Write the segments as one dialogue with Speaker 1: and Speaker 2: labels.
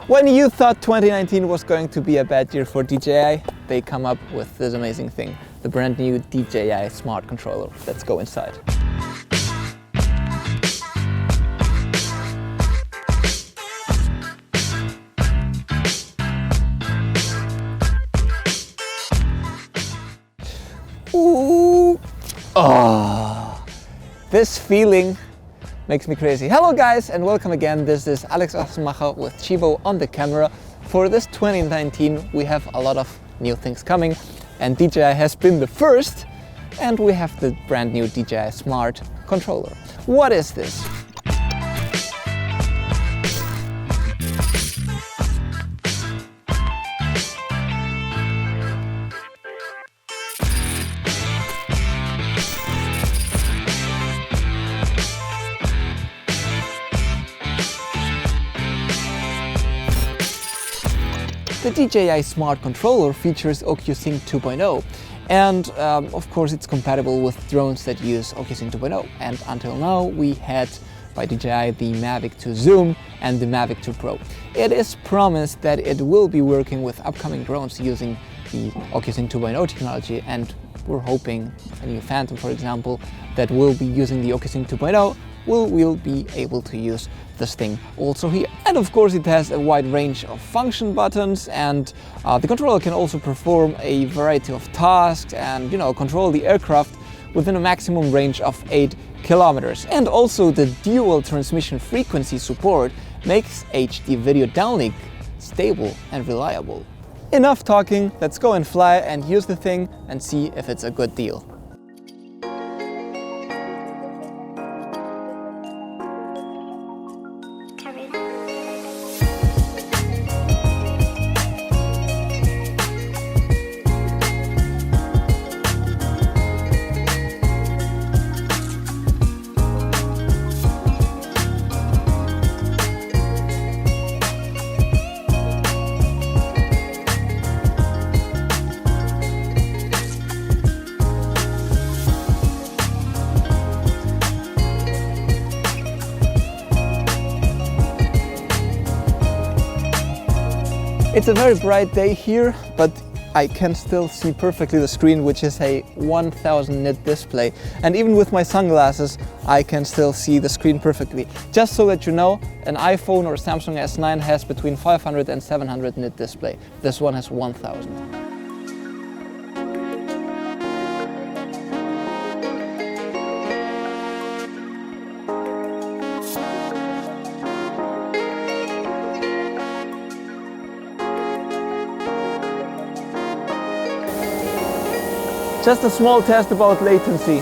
Speaker 1: When you thought 2019 was going to be a bad year for DJI, they come up with this amazing thing, the brand new DJI Smart Controller. Let's go inside. Ooh. Oh, this feeling makes me crazy. Hello guys and welcome again. This is Alex Asmacher with Chivo on the camera. For this 2019 we have a lot of new things coming and DJI has been the first, and we have the brand new DJI Smart Controller. What is this? The DJI Smart Controller features OcuSync 2.0 and of course it's compatible with drones that use OcuSync 2.0, and until now we had by DJI the Mavic 2 Zoom and the Mavic 2 Pro. It is promised that it will be working with upcoming drones using the OcuSync 2.0 technology, and we're hoping a new Phantom, for example, that will be using the OcuSync 2.0 will be able to use this thing also here. And of course it has a wide range of function buttons, and the controller can also perform a variety of tasks and control the aircraft within a maximum range of 8 kilometers. And also the dual transmission frequency support makes HD video downlink stable and reliable. Enough talking, let's go and fly and use the thing and see if it's a good deal. It's a very bright day here, but I can still see perfectly the screen, which is a 1000 nit display. And even with my sunglasses, I can still see the screen perfectly. Just so that you know, an iPhone or Samsung S9 has between 500 and 700 nit display. This one has 1000. Just a small test about latency.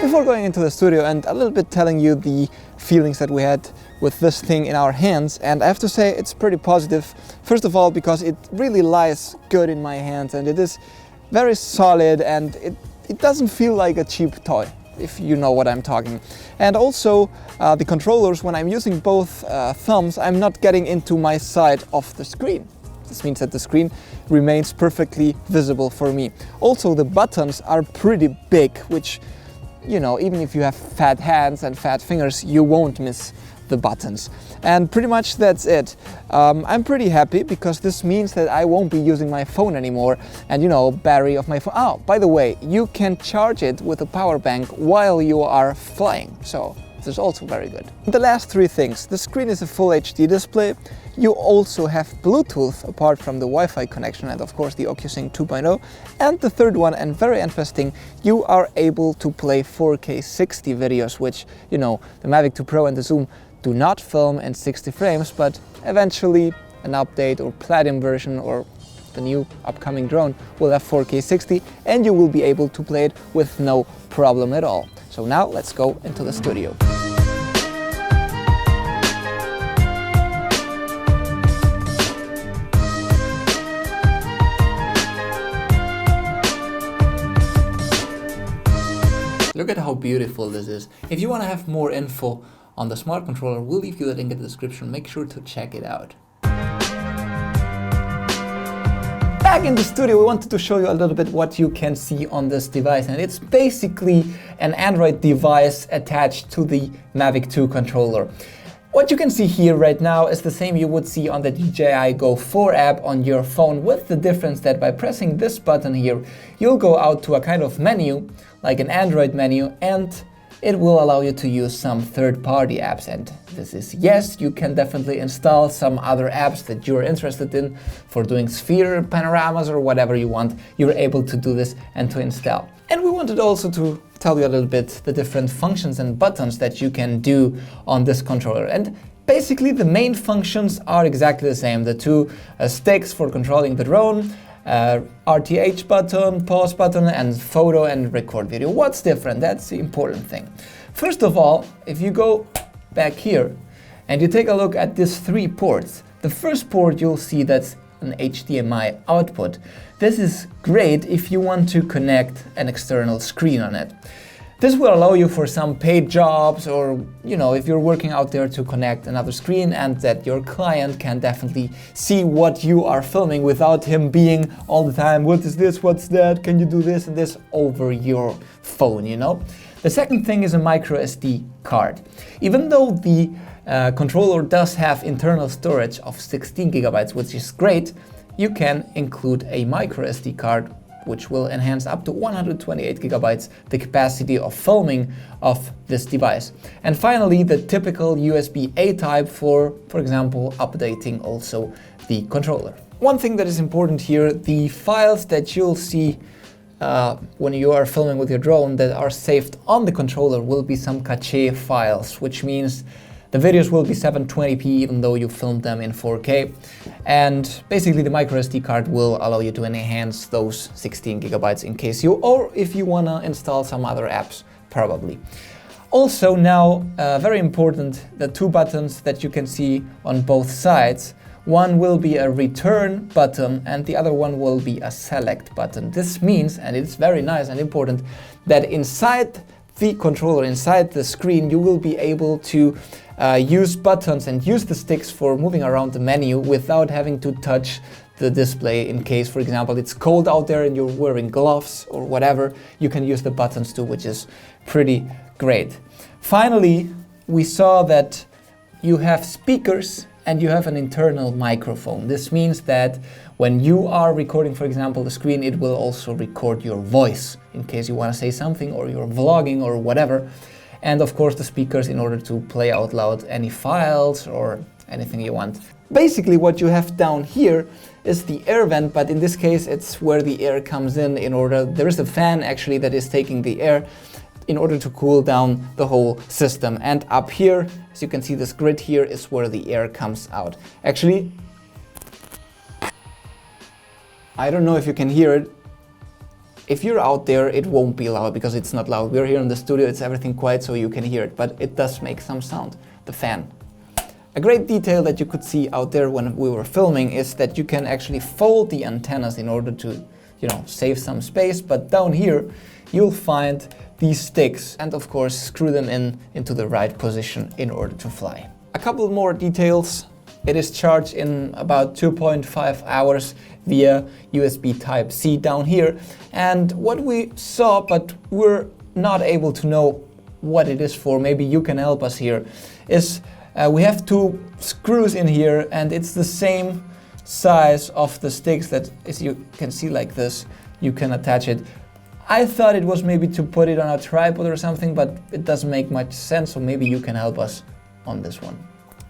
Speaker 1: Before going into the studio and a little bit telling you the feelings that we had with this thing in our hands, and I have to say it's pretty positive. First of all, because it really lies good in my hands and it is very solid, and it doesn't feel like a cheap toy, if you know what I'm talking. And also the controllers, when I'm using both thumbs, I'm not getting into my side of the screen. This means that the screen remains perfectly visible for me. Also the buttons are pretty big, which, even if you have fat hands and fat fingers, you won't miss the buttons. And pretty much that's it. I'm pretty happy because this means that I won't be using my phone anymore, and battery of my phone. Oh, by the way, you can charge it with a power bank while you are flying, so this is also very good. The last three things: the screen is a full HD display. You also have Bluetooth apart from the Wi-Fi connection, and of course the OcuSync 2.0. And the third one, and very interesting, you are able to play 4K 60 videos, which the Mavic 2 Pro and the Zoom do not film in 60 frames, but eventually an update or Platinum version or the new upcoming drone will have 4K 60, and you will be able to play it with no problem at all. So now let's go into the studio. Look at how beautiful this is. If you want to have more info on the Smart Controller, we'll leave you the link in the description. Make sure to check it out. Back in the studio, we wanted to show you a little bit what you can see on this device, and it's basically an Android device attached to the Mavic 2 controller. What you can see here right now is the same you would see on the DJI Go 4 app on your phone, with the difference that by pressing this button here, you'll go out to a kind of menu, like an Android menu, and it will allow you to use some third-party apps. And this is yes, you can definitely install some other apps that you're interested in for doing sphere panoramas or whatever you want. You're able to do this and to install. And we wanted also to tell you a little bit the different functions and buttons that you can do on this controller. And basically the main functions are exactly the same. The two sticks for controlling the drone, RTH button, pause button, and photo and record video. What's different? That's the important thing. First of all, if you go back here and you take a look at these three ports, the first port you'll see that's an HDMI output. This is great if you want to connect an external screen on it. This will allow you for some paid jobs, or if you're working out there, to connect another screen and that your client can definitely see what you are filming without him being all the time, what is this, what's that, can you do this and this, over your phone, The second thing is a micro SD card. Even though the controller does have internal storage of 16 gigabytes, which is great, you can include a micro SD card, which will enhance up to 128 gigabytes the capacity of filming of this device. And finally, the typical USB-A type for example, updating also the controller. One thing that is important here, the files that you'll see when you are filming with your drone that are saved on the controller will be some cache files, which means the videos will be 720p even though you filmed them in 4K. And basically the micro SD card will allow you to enhance those 16 gigabytes in case or if you want to install some other apps, probably. Also now, very important, the two buttons that you can see on both sides. One will be a return button and the other one will be a select button. This means, and it's very nice and important, that inside the controller, inside the screen, you will be able to use buttons and use the sticks for moving around the menu without having to touch the display. In case, for example, it's cold out there and you're wearing gloves or whatever, you can use the buttons too, which is pretty great. Finally, we saw that you have speakers and you have an internal microphone. This means that when you are recording, for example, the screen, it will also record your voice in case you want to say something or you're vlogging or whatever. And of course the speakers in order to play out loud any files or anything you want. Basically what you have down here is the air vent, but in this case it's where the air comes in there is a fan actually that is taking the air in order to cool down the whole system. And up here, as you can see, this grid here is where the air comes out. Actually, I don't know if you can hear it. If you're out there, it won't be loud because it's not loud. We're here in the studio, it's everything quiet, so you can hear it, but it does make some sound, the fan. A great detail that you could see out there when we were filming is that you can actually fold the antennas in order to, save some space, but down here you'll find these sticks and of course screw them into the right position in order to fly. A couple more details. It is charged in about 2.5 hours via USB Type-C down here. And what we saw, but we're not able to know what it is for, maybe you can help us here, is we have two screws in here and it's the same size of the sticks that, as you can see like this, you can attach it. I thought it was maybe to put it on a tripod or something, but it doesn't make much sense, so maybe you can help us on this one.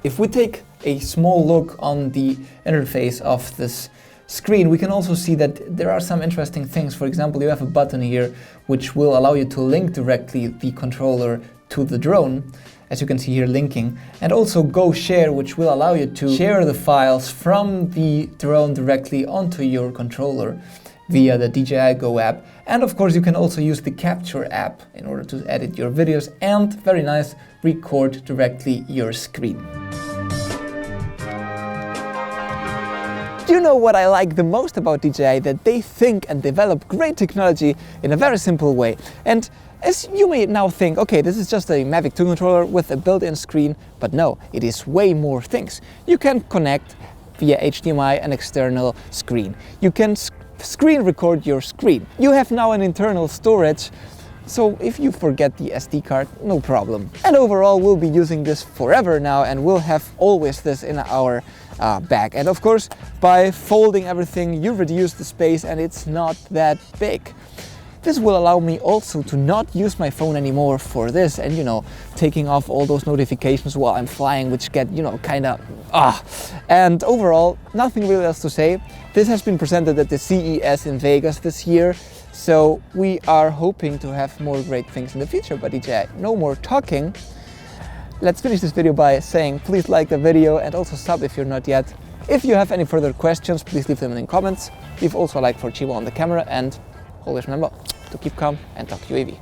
Speaker 1: If we take a small look on the interface of this screen, we can also see that there are some interesting things. For example, you have a button here which will allow you to link directly the controller to the drone, as you can see here, linking, and also Go Share, which will allow you to share the files from the drone directly onto your controller via the DJI Go app. And of course you can also use the Capture app in order to edit your videos and, very nice, record directly your screen. Do you know what I like the most about DJI? That they think and develop great technology in a very simple way. And as you may now think, okay, this is just a Mavic 2 controller with a built-in screen, but no, it is way more things. You can connect via HDMI an external screen. You can screen record your screen. You have now an internal storage, so if you forget the SD card, no problem. And overall, we'll be using this forever now, and we'll have always this in our bag. And of course, by folding everything, you reduce the space and it's not that big. This will allow me also to not use my phone anymore for this and, you know, taking off all those notifications while I'm flying, which get, you know, kind of And overall, nothing really else to say. This has been presented at the CES in Vegas this year, so we are hoping to have more great things in the future. But DJI, no more talking. Let's finish this video by saying please like the video and also sub if you're not yet. If you have any further questions, please leave them in the comments. Leave also a like for Chivo on the camera, and always remember to keep calm and talk UAV.